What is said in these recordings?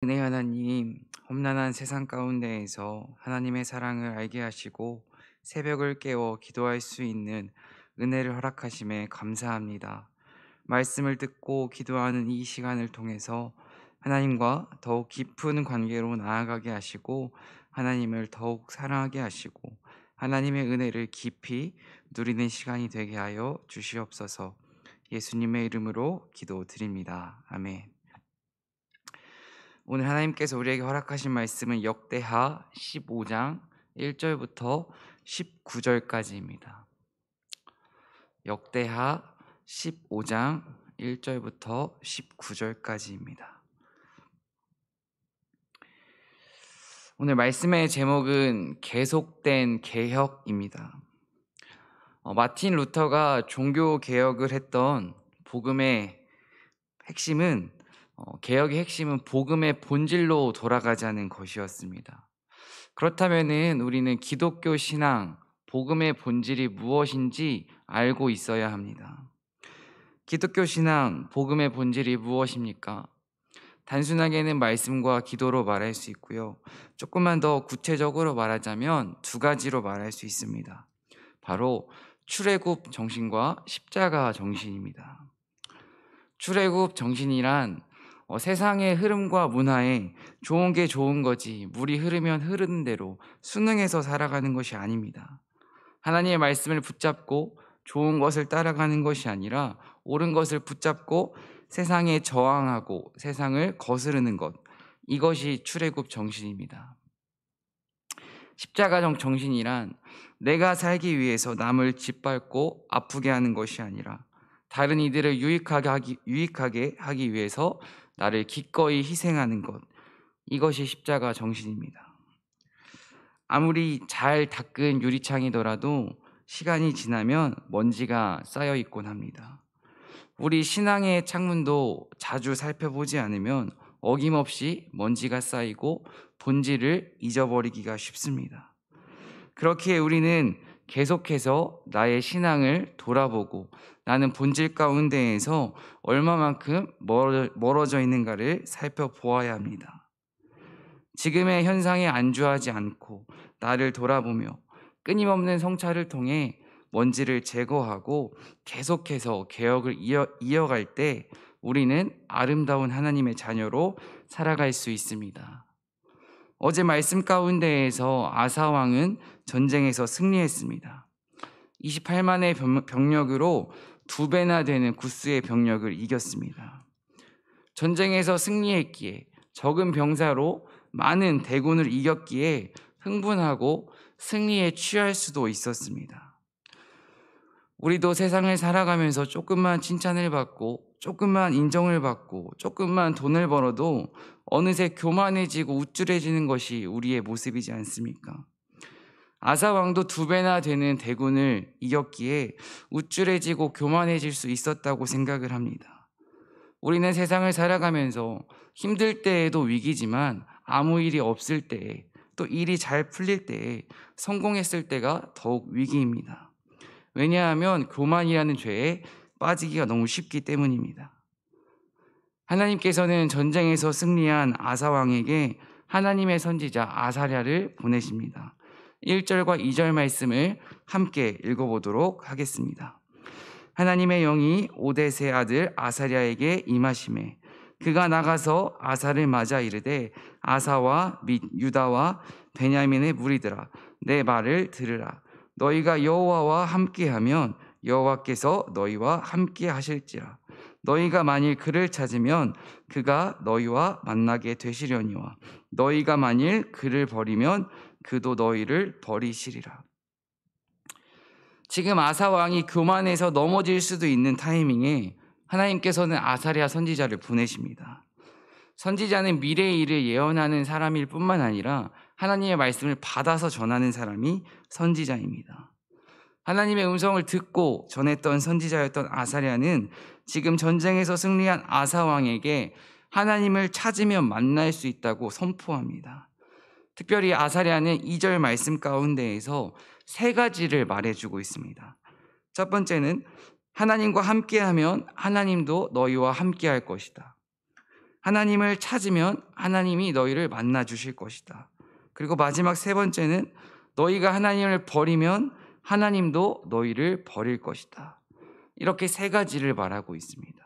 은혜 하나님, 험난한 세상 가운데에서 하나님의 사랑을 알게 하시고 새벽을 깨워 기도할 수 있는 은혜를 허락하심에 감사합니다. 말씀을 듣고 기도하는 이 시간을 통해서 하나님과 더욱 깊은 관계로 나아가게 하시고 하나님을 더욱 사랑하게 하시고 하나님의 은혜를 깊이 누리는 시간이 되게 하여 주시옵소서. 예수님의 이름으로 기도드립니다. 아멘. 오늘 하나님께서 우리에게 허락하신 말씀은 역대하 15장 1절부터 19절까지입니다. 역대하 15장 1절부터 19절까지입니다. 오늘 말씀의 제목은 계속된 개혁입니다. 마틴 루터가 종교 개혁을 했던 복음의 핵심은 개혁의 핵심은 복음의 본질로 돌아가자는 것이었습니다. 그렇다면은 우리는 기독교 신앙, 복음의 본질이 무엇인지 알고 있어야 합니다. 기독교 신앙, 복음의 본질이 무엇입니까? 단순하게는 말씀과 기도로 말할 수 있고요. 조금만 더 구체적으로 말하자면 두 가지로 말할 수 있습니다. 바로 출애굽 정신과 십자가 정신입니다. 출애굽 정신이란 세상의 흐름과 문화에 좋은 게 좋은 거지 물이 흐르면 흐르는 대로 순응해서 살아가는 것이 아닙니다. 하나님의 말씀을 붙잡고 좋은 것을 따라가는 것이 아니라 옳은 것을 붙잡고 세상에 저항하고 세상을 거스르는 것, 이것이 출애굽 정신입니다. 십자가 정신이란 내가 살기 위해서 남을 짓밟고 아프게 하는 것이 아니라 다른 이들을 유익하게 하기 위해서 나를 기꺼이 희생하는 것, 이것이 십자가 정신입니다. 아무리 잘 닦은 유리창이더라도 시간이 지나면 먼지가 쌓여 있곤 합니다. 우리 신앙의 창문도 자주 살펴보지 않으면 어김없이 먼지가 쌓이고 본질을 잊어버리기가 쉽습니다. 그렇기에 우리는 계속해서 나의 신앙을 돌아보고 나는 본질 가운데에서 얼마만큼 멀어져 있는가를 살펴보아야 합니다. 지금의 현상에 안주하지 않고 나를 돌아보며 끊임없는 성찰을 통해 먼지를 제거하고 계속해서 개혁을 이어갈 때 우리는 아름다운 하나님의 자녀로 살아갈 수 있습니다. 어제 말씀 가운데에서 아사 왕은 전쟁에서 승리했습니다. 28만의 병력으로 2배나 되는 구스의 병력을 이겼습니다. 전쟁에서 승리했기에 적은 병사로 많은 대군을 이겼기에 흥분하고 승리에 취할 수도 있었습니다. 우리도 세상을 살아가면서 조금만 칭찬을 받고 조금만 인정을 받고 조금만 돈을 벌어도 어느새 교만해지고 우쭐해지는 것이 우리의 모습이지 않습니까? 아사 왕도 2배나 되는 대군을 이겼기에 우쭐해지고 교만해질 수 있었다고 생각을 합니다. 우리는 세상을 살아가면서 힘들 때에도 위기지만 아무 일이 없을 때에 또 일이 잘 풀릴 때에 성공했을 때가 더욱 위기입니다. 왜냐하면 교만이라는 죄에 빠지기가 너무 쉽기 때문입니다. 하나님께서는 전쟁에서 승리한 아사 왕에게 하나님의 선지자 아사랴를 보내십니다. 1절과 2절 말씀을 함께 읽어보도록 하겠습니다. 하나님의 영이 오뎃의 아들 아사랴에게 임하시매 그가 나가서 아사를 맞아 이르되 아사와 및 유다와 베냐민의 무리들아 내 말을 들으라. 너희가 여호와와 함께하면 여호와께서 너희와 함께 하실지라. 너희가 만일 그를 찾으면 그가 너희와 만나게 되시려니와 너희가 만일 그를 버리면 그도 너희를 버리시리라. 지금 아사 왕이 교만해서 넘어질 수도 있는 타이밍에 하나님께서는 아사랴 선지자를 보내십니다. 선지자는 미래의 일을 예언하는 사람일 뿐만 아니라 하나님의 말씀을 받아서 전하는 사람이 선지자입니다. 하나님의 음성을 듣고 전했던 선지자였던 아사랴는 지금 전쟁에서 승리한 아사 왕에게 하나님을 찾으면 만날 수 있다고 선포합니다. 특별히 아사랴는 2절 말씀 가운데에서 3가지를 말해주고 있습니다. 첫 번째는 하나님과 함께하면 하나님도 너희와 함께할 것이다. 하나님을 찾으면 하나님이 너희를 만나 주실 것이다. 그리고 마지막 세 번째는 너희가 하나님을 버리면 하나님도 너희를 버릴 것이다. 이렇게 세 가지를 말하고 있습니다.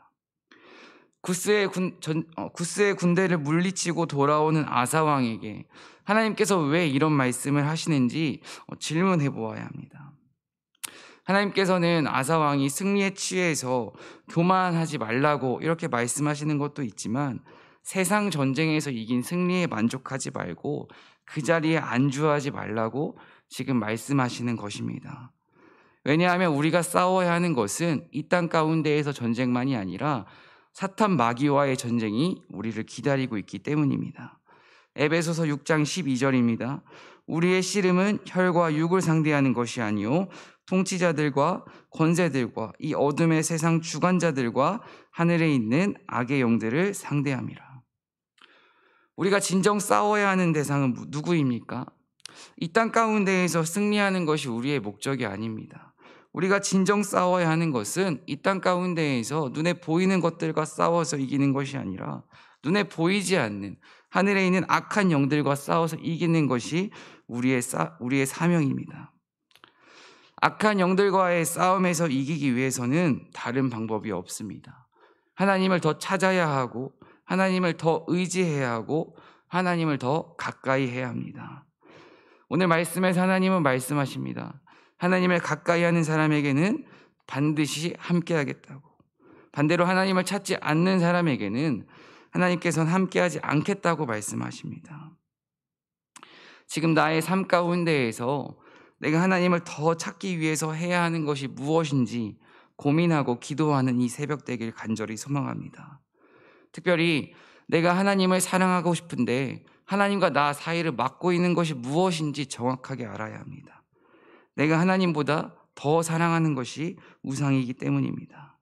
구스의 군대를 물리치고 돌아오는 아사 왕에게 하나님께서 왜 이런 말씀을 하시는지 질문해 보아야 합니다. 하나님께서는 아사 왕이 승리에 취해서 교만하지 말라고 이렇게 말씀하시는 것도 있지만 세상 전쟁에서 이긴 승리에 만족하지 말고 그 자리에 안주하지 말라고 지금 말씀하시는 것입니다. 왜냐하면 우리가 싸워야 하는 것은 이 땅 가운데에서 전쟁만이 아니라 사탄 마귀와의 전쟁이 우리를 기다리고 있기 때문입니다. 에베소서 6장 12절입니다. 우리의 씨름은 혈과 육을 상대하는 것이 아니요 통치자들과 권세들과 이 어둠의 세상 주관자들과 하늘에 있는 악의 영들을 상대함이라. 우리가 진정 싸워야 하는 대상은 누구입니까? 이 땅 가운데에서 승리하는 것이 우리의 목적이 아닙니다. 우리가 진정 싸워야 하는 것은 이 땅 가운데에서 눈에 보이는 것들과 싸워서 이기는 것이 아니라 눈에 보이지 않는 하늘에 있는 악한 영들과 싸워서 이기는 것이 우리의 사명입니다. 악한 영들과의 싸움에서 이기기 위해서는 다른 방법이 없습니다. 하나님을 더 찾아야 하고 하나님을 더 의지해야 하고 하나님을 더 가까이 해야 합니다. 오늘 말씀에서 하나님은 말씀하십니다. 하나님을 가까이 하는 사람에게는 반드시 함께 하겠다고. 반대로 하나님을 찾지 않는 사람에게는 하나님께서는 함께하지 않겠다고 말씀하십니다. 지금 나의 삶 가운데에서 내가 하나님을 더 찾기 위해서 해야 하는 것이 무엇인지 고민하고 기도하는 이 새벽 되길 간절히 소망합니다. 특별히 내가 하나님을 사랑하고 싶은데 하나님과 나 사이를 막고 있는 것이 무엇인지 정확하게 알아야 합니다. 내가 하나님보다 더 사랑하는 것이 우상이기 때문입니다.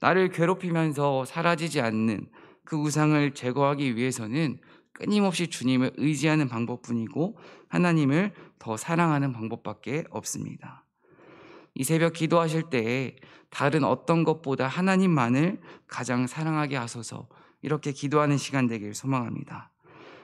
나를 괴롭히면서 사라지지 않는 그 우상을 제거하기 위해서는 끊임없이 주님을 의지하는 방법뿐이고 하나님을 더 사랑하는 방법밖에 없습니다. 이 새벽 기도하실 때에 다른 어떤 것보다 하나님만을 가장 사랑하게 하소서 이렇게 기도하는 시간 되길 소망합니다.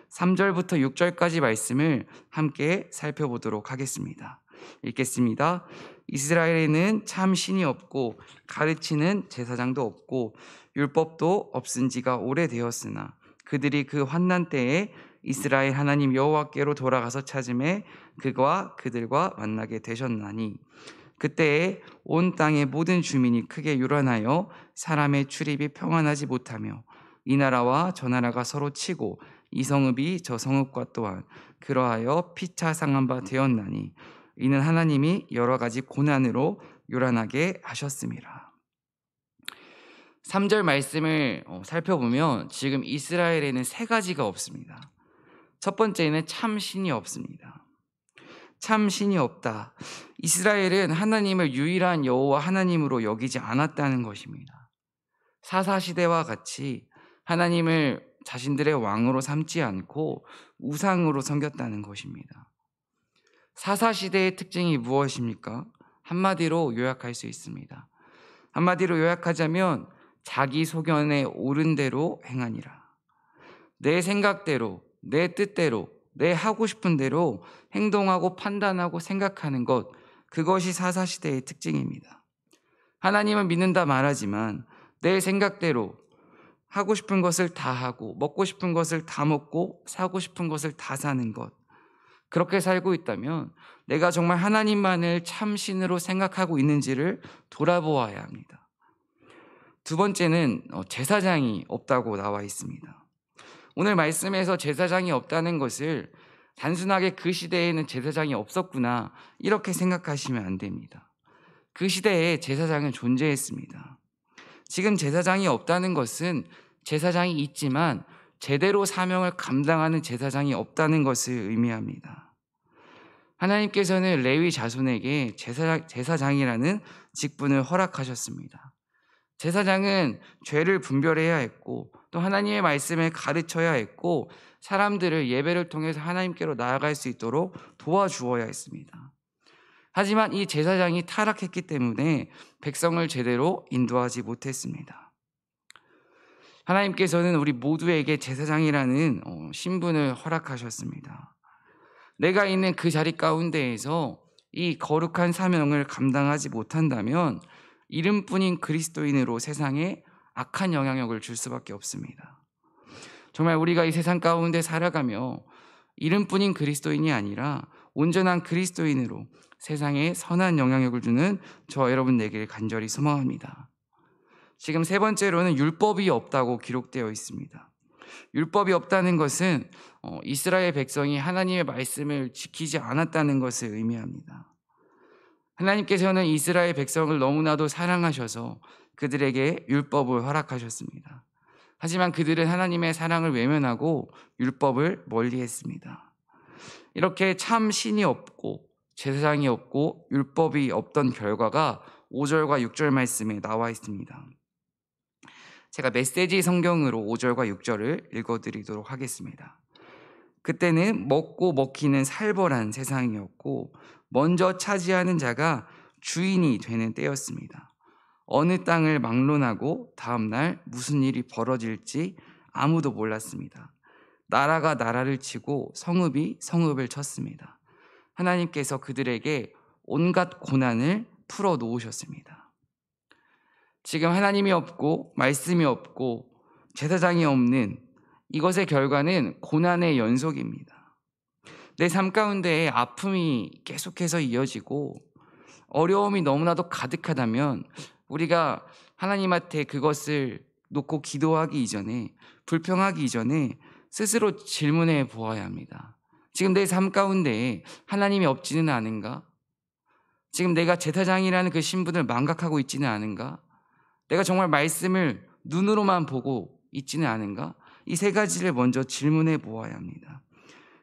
3절부터 6절까지 말씀을 함께 살펴보도록 하겠습니다. 읽겠습니다. 이스라엘에는 참 신이 없고 가르치는 제사장도 없고 율법도 없은 지가 오래되었으나 그들이 그 환난 때에 이스라엘 하나님 여호와께로 돌아가서 찾음에 그와 그들과 만나게 되셨나니 그때에 온 땅의 모든 주민이 크게 요란하여 사람의 출입이 평안하지 못하며 이 나라와 저 나라가 서로 치고 이 성읍이 저 성읍과 또한 그러하여 피차 상한 바 되었나니 이는 하나님이 여러 가지 고난으로 요란하게 하셨음이라. 3절 말씀을 살펴보면 지금 이스라엘에는 세 가지가 없습니다. 첫 번째는 참 신이 없습니다. 참 신이 없다. 이스라엘은 하나님을 유일한 여호와 하나님으로 여기지 않았다는 것입니다. 사사시대와 같이 하나님을 자신들의 왕으로 삼지 않고 우상으로 섬겼다는 것입니다. 사사시대의 특징이 무엇입니까? 한마디로 요약할 수 있습니다. 한마디로 요약하자면 자기 소견에 옳은 대로 행하니라. 내 생각대로, 내 뜻대로, 내 하고 싶은 대로 행동하고 판단하고 생각하는 것, 그것이 사사시대의 특징입니다. 하나님은 믿는다 말하지만 내 생각대로 하고 싶은 것을 다 하고 먹고 싶은 것을 다 먹고 사고 싶은 것을 다 사는 것, 그렇게 살고 있다면 내가 정말 하나님만을 참신으로 생각하고 있는지를 돌아보아야 합니다. 두 번째는 제사장이 없다고 나와 있습니다. 오늘 말씀에서 제사장이 없다는 것을 단순하게 그 시대에는 제사장이 없었구나 이렇게 생각하시면 안 됩니다. 그 시대에 제사장은 존재했습니다. 지금 제사장이 없다는 것은 제사장이 있지만 제대로 사명을 감당하는 제사장이 없다는 것을 의미합니다. 하나님께서는 레위 자손에게 제사장이라는 직분을 허락하셨습니다. 제사장은 죄를 분별해야 했고 또 하나님의 말씀을 가르쳐야 했고 사람들을 예배를 통해서 하나님께로 나아갈 수 있도록 도와주어야 했습니다. 하지만 이 제사장이 타락했기 때문에 백성을 제대로 인도하지 못했습니다. 하나님께서는 우리 모두에게 제사장이라는 신분을 허락하셨습니다. 내가 있는 그 자리 가운데에서 이 거룩한 사명을 감당하지 못한다면 이름뿐인 그리스도인으로 세상에 악한 영향력을 줄 수밖에 없습니다. 정말 우리가 이 세상 가운데 살아가며 이름뿐인 그리스도인이 아니라 온전한 그리스도인으로 세상에 선한 영향력을 주는 저와 여러분 되길 간절히 소망합니다. 지금 세 번째로는 율법이 없다고 기록되어 있습니다. 율법이 없다는 것은 이스라엘 백성이 하나님의 말씀을 지키지 않았다는 것을 의미합니다. 하나님께서는 이스라엘 백성을 너무나도 사랑하셔서 그들에게 율법을 허락하셨습니다. 하지만 그들은 하나님의 사랑을 외면하고 율법을 멀리했습니다. 이렇게 참 신이 없고 제사장이 없고 율법이 없던 결과가 5절과 6절 말씀에 나와 있습니다. 제가 메시지 성경으로 5절과 6절을 읽어드리도록 하겠습니다. 그때는 먹고 먹히는 살벌한 세상이었고 먼저 차지하는 자가 주인이 되는 때였습니다. 어느 땅을 막론하고 다음날 무슨 일이 벌어질지 아무도 몰랐습니다. 나라가 나라를 치고 성읍이 성읍을 쳤습니다. 하나님께서 그들에게 온갖 고난을 풀어 놓으셨습니다. 지금 하나님이 없고 말씀이 없고 제사장이 없는 이것의 결과는 고난의 연속입니다. 내 삶 가운데 아픔이 계속해서 이어지고 어려움이 너무나도 가득하다면 우리가 하나님한테 그것을 놓고 기도하기 이전에, 불평하기 이전에 스스로 질문해 보아야 합니다. 지금 내 삶 가운데 하나님이 없지는 않은가? 지금 내가 제사장이라는 그 신분을 망각하고 있지는 않은가? 내가 정말 말씀을 눈으로만 보고 있지는 않은가? 이 세 가지를 먼저 질문해 보아야 합니다.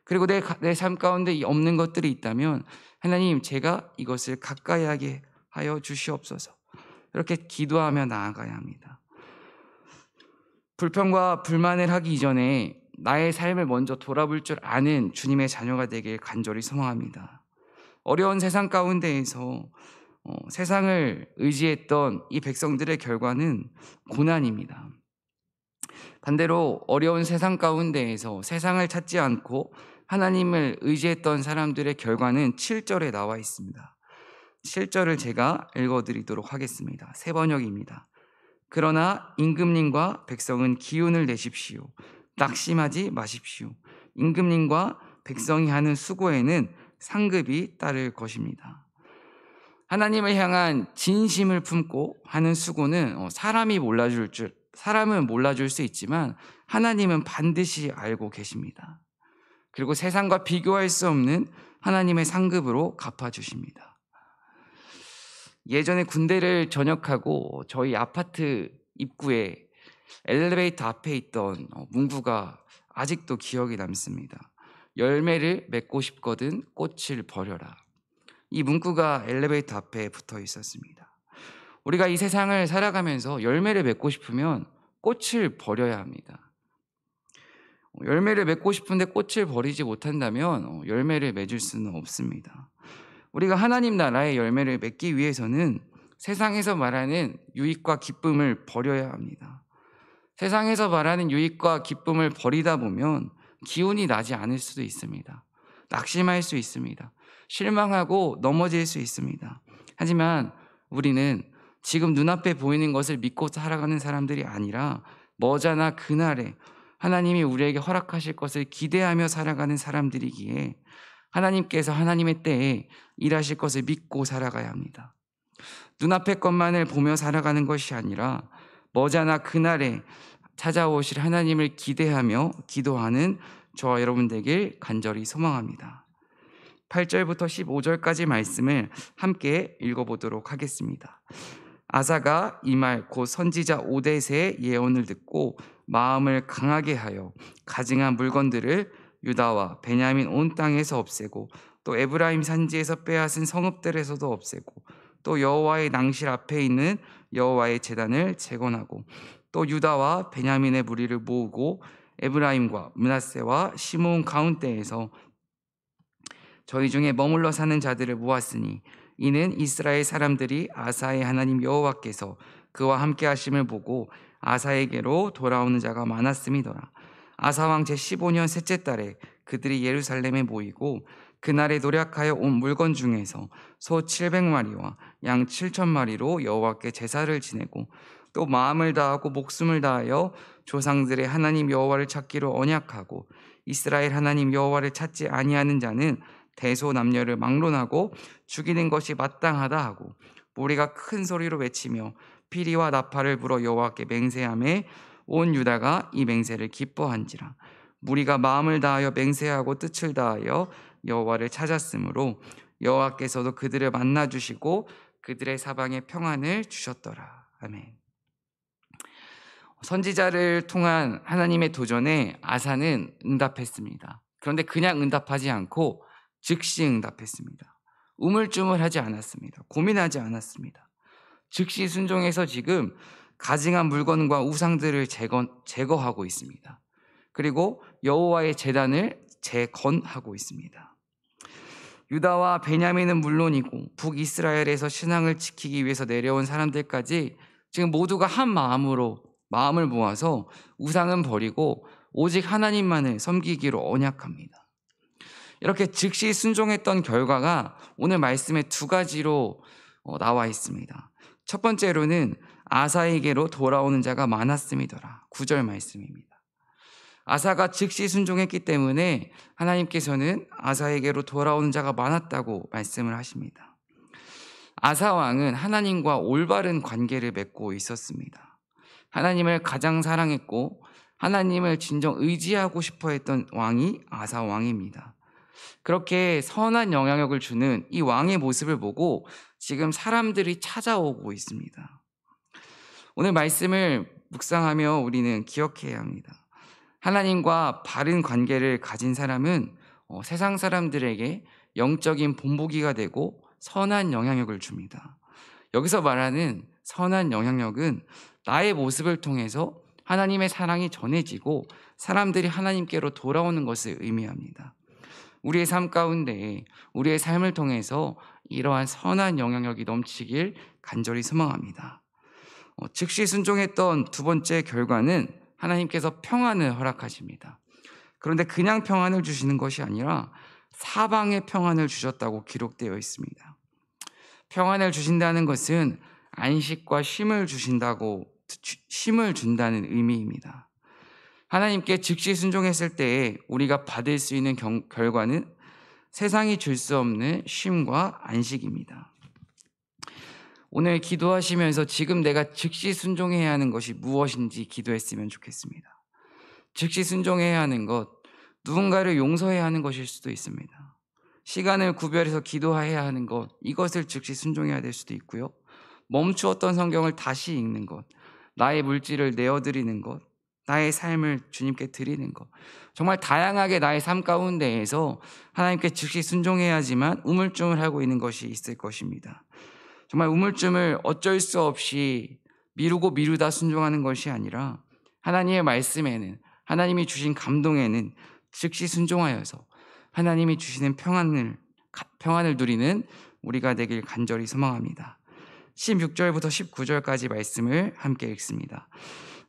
그리고 내 삶 가운데 없는 것들이 있다면 하나님, 제가 이것을 가까이 하게 하여 주시옵소서. 이렇게 기도하며 나아가야 합니다. 불평과 불만을 하기 이전에 나의 삶을 먼저 돌아볼 줄 아는 주님의 자녀가 되길 간절히 소망합니다. 어려운 세상 가운데에서 세상을 의지했던 이 백성들의 결과는 고난입니다. 반대로 어려운 세상 가운데에서 세상을 찾지 않고 하나님을 의지했던 사람들의 결과는 7절에 나와 있습니다. 7절을 제가 읽어드리도록 하겠습니다. 새 번역입니다. 그러나 임금님과 백성은 기운을 내십시오. 낙심하지 마십시오. 임금님과 백성이 하는 수고에는 상급이 따를 것입니다. 하나님을 향한 진심을 품고 하는 수고는 사람은 몰라줄 수 있지만 하나님은 반드시 알고 계십니다. 그리고 세상과 비교할 수 없는 하나님의 상급으로 갚아주십니다. 예전에 군대를 전역하고 저희 아파트 입구에 엘리베이터 앞에 있던 문구가 아직도 기억이 남습니다. 열매를 맺고 싶거든 꽃을 버려라. 이 문구가 엘리베이터 앞에 붙어 있었습니다. 우리가 이 세상을 살아가면서 열매를 맺고 싶으면 꽃을 버려야 합니다. 열매를 맺고 싶은데 꽃을 버리지 못한다면 열매를 맺을 수는 없습니다. 우리가 하나님 나라의 열매를 맺기 위해서는 세상에서 말하는 유익과 기쁨을 버려야 합니다. 세상에서 말하는 유익과 기쁨을 버리다 보면 기운이 나지 않을 수도 있습니다. 낙심할 수 있습니다. 실망하고 넘어질 수 있습니다. 하지만 우리는 지금 눈앞에 보이는 것을 믿고 살아가는 사람들이 아니라 머지않아 그날에 하나님이 우리에게 허락하실 것을 기대하며 살아가는 사람들이기에 하나님께서 하나님의 때에 일하실 것을 믿고 살아가야 합니다. 눈앞의 것만을 보며 살아가는 것이 아니라 머지않아 그날에 찾아오실 하나님을 기대하며 기도하는 저와 여러분 되길 간절히 소망합니다. 8절부터 15절까지 말씀을 함께 읽어보도록 하겠습니다. 아사가 이 말 곧 선지자 오뎃의 예언을 듣고 마음을 강하게 하여 가증한 물건들을 유다와 베냐민 온 땅에서 없애고 또 에브라임 산지에서 빼앗은 성읍들에서도 없애고 또 여호와의 낭실 앞에 있는 여호와의 제단을 재건하고 또 유다와 베냐민의 무리를 모으고 에브라임과 므낫세와 시므온 가운데에서 저희 중에 머물러 사는 자들을 모았으니 이는 이스라엘 사람들이 아사의 하나님 여호와께서 그와 함께 하심을 보고 아사에게로 돌아오는 자가 많았음이더라. 아사왕 제15년 셋째 달에 그들이 예루살렘에 모이고 그날에 노력하여 온 물건 중에서 소 700마리와 양 7,000마리로 여호와께 제사를 지내고 또 마음을 다하고 목숨을 다하여 조상들의 하나님 여호와를 찾기로 언약하고 이스라엘 하나님 여호와를 찾지 아니하는 자는 대소남녀를 막론하고 죽이는 것이 마땅하다 하고 무리가 큰 소리로 외치며 피리와 나팔을 불어 여호와께 맹세하매 온 유다가 이 맹세를 기뻐한지라. 무리가 마음을 다하여 맹세하고 뜻을 다하여 여호와를 찾았으므로 여호와께서도 그들을 만나 주시고 그들의 사방에 평안을 주셨더라. 아멘. 선지자를 통한 하나님의 도전에 아사는 응답했습니다. 그런데 그냥 응답하지 않고 즉시 응답했습니다. 우물쭈물하지 않았습니다. 고민하지 않았습니다. 즉시 순종해서 지금 가증한 물건과 우상들을 제거하고 있습니다. 그리고 여호와의 제단을 재건하고 있습니다. 유다와 베냐민은 물론이고 북이스라엘에서 신앙을 지키기 위해서 내려온 사람들까지 지금 모두가 한 마음으로 마음을 모아서 우상은 버리고 오직 하나님만을 섬기기로 언약합니다. 이렇게 즉시 순종했던 결과가 오늘 말씀에 두 가지로 나와 있습니다. 첫 번째로는 아사에게로 돌아오는 자가 많았음이더라. 9절 말씀입니다. 아사가 즉시 순종했기 때문에 하나님께서는 아사에게로 돌아오는 자가 많았다고 말씀을 하십니다. 아사 왕은 하나님과 올바른 관계를 맺고 있었습니다. 하나님을 가장 사랑했고 하나님을 진정 의지하고 싶어 했던 왕이 아사 왕입니다. 그렇게 선한 영향력을 주는 이 왕의 모습을 보고 지금 사람들이 찾아오고 있습니다. 오늘 말씀을 묵상하며 우리는 기억해야 합니다. 하나님과 바른 관계를 가진 사람은 세상 사람들에게 영적인 본보기가 되고 선한 영향력을 줍니다. 여기서 말하는 선한 영향력은 나의 모습을 통해서 하나님의 사랑이 전해지고 사람들이 하나님께로 돌아오는 것을 의미합니다. 우리의 삶 가운데 우리의 삶을 통해서 이러한 선한 영향력이 넘치길 간절히 소망합니다. 즉시 순종했던 두 번째 결과는 하나님께서 평안을 허락하십니다. 그런데 그냥 평안을 주시는 것이 아니라 사방에 평안을 주셨다고 기록되어 있습니다. 평안을 주신다는 것은 안식과 쉼을 준다는 의미입니다. 하나님께 즉시 순종했을 때 우리가 받을 수 있는 결과는 세상이 줄 수 없는 쉼과 안식입니다. 오늘 기도하시면서 지금 내가 즉시 순종해야 하는 것이 무엇인지 기도했으면 좋겠습니다. 즉시 순종해야 하는 것, 누군가를 용서해야 하는 것일 수도 있습니다. 시간을 구별해서 기도해야 하는 것, 이것을 즉시 순종해야 될 수도 있고요. 멈추었던 성경을 다시 읽는 것, 나의 물질을 내어드리는 것, 나의 삶을 주님께 드리는 것, 정말 다양하게 나의 삶 가운데에서 하나님께 즉시 순종해야지만 우물쭈물하고 있는 것이 있을 것입니다. 정말 우물쭈물 어쩔 수 없이 미루다 순종하는 것이 아니라 하나님의 말씀에는, 하나님이 주신 감동에는 즉시 순종하여서 하나님이 주시는 평안을 누리는 우리가 되길 간절히 소망합니다. 16절부터 19절까지 말씀을 함께 읽습니다.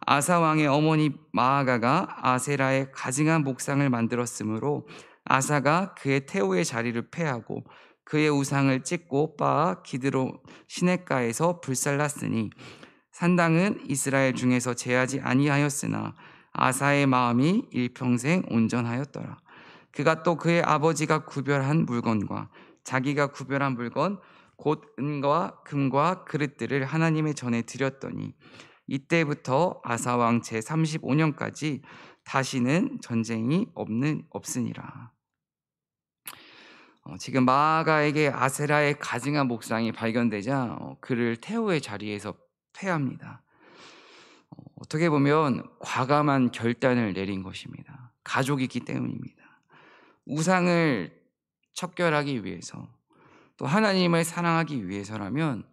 아사 왕의 어머니 마아가가 아세라의 가증한 목상을 만들었으므로 아사가 그의 태우의 자리를 폐하고 그의 우상을 찢고 빻아 기드론 시냇가에서 불살랐으니 산당은 이스라엘 중에서 제하지 아니하였으나 아사의 마음이 일평생 온전하였더라. 그가 또 그의 아버지가 구별한 물건과 자기가 구별한 물건 곧 은과 금과 그릇들을 하나님의 전에 드렸더니 이때부터 아사왕 제35년까지 다시는 전쟁이 없으니라. 지금 마아가에게 아세라의 가증한 목상이 발견되자 그를 태우의 자리에서 폐합니다. 어떻게 보면 과감한 결단을 내린 것입니다. 가족이기 때문입니다. 우상을 척결하기 위해서, 또 하나님을 사랑하기 위해서라면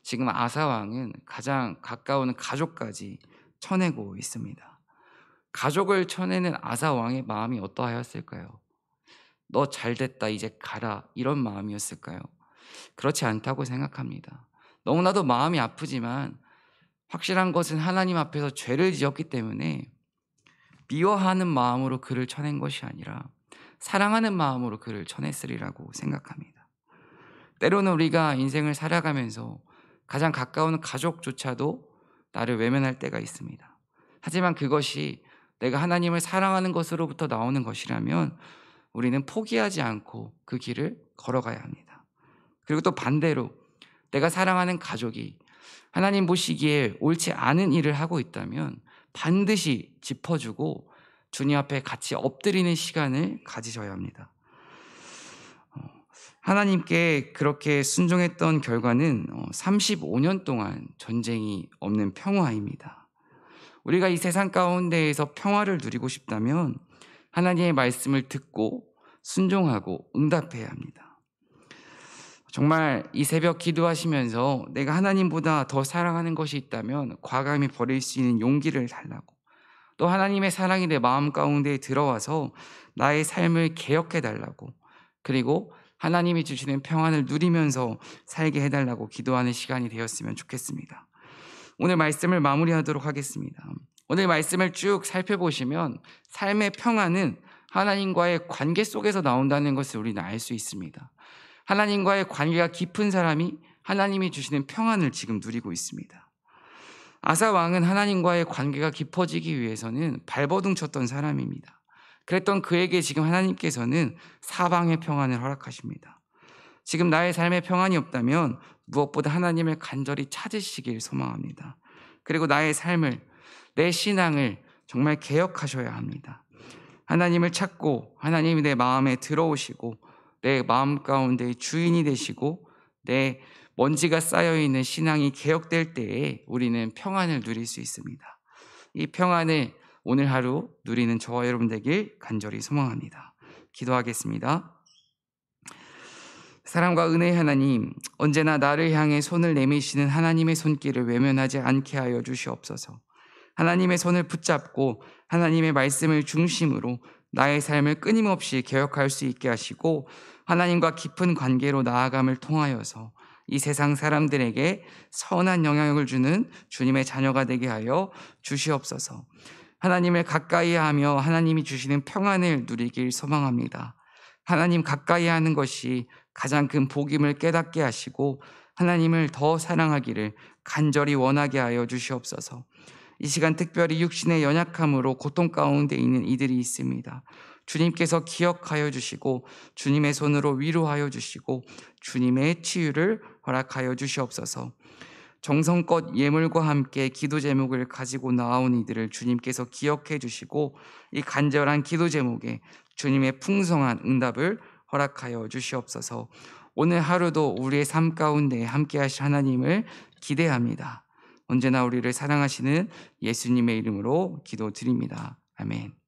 지금 아사 왕은 가장 가까운 가족까지 쳐내고 있습니다. 가족을 쳐내는 아사 왕의 마음이 어떠하였을까요? 너 잘됐다, 이제 가라, 이런 마음이었을까요? 그렇지 않다고 생각합니다. 너무나도 마음이 아프지만 확실한 것은 하나님 앞에서 죄를 지었기 때문에 미워하는 마음으로 그를 쳐낸 것이 아니라 사랑하는 마음으로 그를 쳐냈으리라고 생각합니다. 때로는 우리가 인생을 살아가면서 가장 가까운 가족조차도 나를 외면할 때가 있습니다. 하지만 그것이 내가 하나님을 사랑하는 것으로부터 나오는 것이라면 우리는 포기하지 않고 그 길을 걸어가야 합니다. 그리고 또 반대로 내가 사랑하는 가족이 하나님 보시기에 옳지 않은 일을 하고 있다면 반드시 짚어주고 주님 앞에 같이 엎드리는 시간을 가지셔야 합니다. 하나님께 그렇게 순종했던 결과는 35년 동안 전쟁이 없는 평화입니다. 우리가 이 세상 가운데에서 평화를 누리고 싶다면 하나님의 말씀을 듣고 순종하고 응답해야 합니다. 정말 이 새벽 기도하시면서 내가 하나님보다 더 사랑하는 것이 있다면 과감히 버릴 수 있는 용기를 달라고, 또 하나님의 사랑이 내 마음 가운데 들어와서 나의 삶을 개혁해 달라고, 그리고 하나님이 주시는 평안을 누리면서 살게 해달라고 기도하는 시간이 되었으면 좋겠습니다. 오늘 말씀을 마무리하도록 하겠습니다. 오늘 말씀을 쭉 살펴보시면 삶의 평안은 하나님과의 관계 속에서 나온다는 것을 우리는 알 수 있습니다. 하나님과의 관계가 깊은 사람이 하나님이 주시는 평안을 지금 누리고 있습니다. 아사 왕은 하나님과의 관계가 깊어지기 위해서는 발버둥 쳤던 사람입니다. 그랬던 그에게 지금 하나님께서는 사방의 평안을 허락하십니다. 지금 나의 삶에 평안이 없다면 무엇보다 하나님을 간절히 찾으시길 소망합니다. 그리고 나의 삶을, 내 신앙을 정말 개혁하셔야 합니다. 하나님을 찾고 하나님이 내 마음에 들어오시고 내 마음 가운데 주인이 되시고 내 먼지가 쌓여있는 신앙이 개혁될 때에 우리는 평안을 누릴 수 있습니다. 이 평안을 오늘 하루 누리는 저와 여러분 되길 간절히 소망합니다. 기도하겠습니다. 사랑과 은혜의 하나님, 언제나 나를 향해 손을 내미시는 하나님의 손길을 외면하지 않게 하여 주시옵소서. 하나님의 손을 붙잡고 하나님의 말씀을 중심으로 나의 삶을 끊임없이 개혁할 수 있게 하시고 하나님과 깊은 관계로 나아감을 통하여서 이 세상 사람들에게 선한 영향력을 주는 주님의 자녀가 되게 하여 주시옵소서. 하나님을 가까이 하며 하나님이 주시는 평안을 누리길 소망합니다. 하나님 가까이 하는 것이 가장 큰 복임을 깨닫게 하시고 하나님을 더 사랑하기를 간절히 원하게 하여 주시옵소서. 이 시간 특별히 육신의 연약함으로 고통 가운데 있는 이들이 있습니다. 주님께서 기억하여 주시고 주님의 손으로 위로하여 주시고 주님의 치유를 허락하여 주시옵소서. 정성껏 예물과 함께 기도 제목을 가지고 나온 이들을 주님께서 기억해 주시고 이 간절한 기도 제목에 주님의 풍성한 응답을 허락하여 주시옵소서. 오늘 하루도 우리의 삶 가운데 함께 하실 하나님을 기대합니다. 언제나 우리를 사랑하시는 예수님의 이름으로 기도드립니다. 아멘.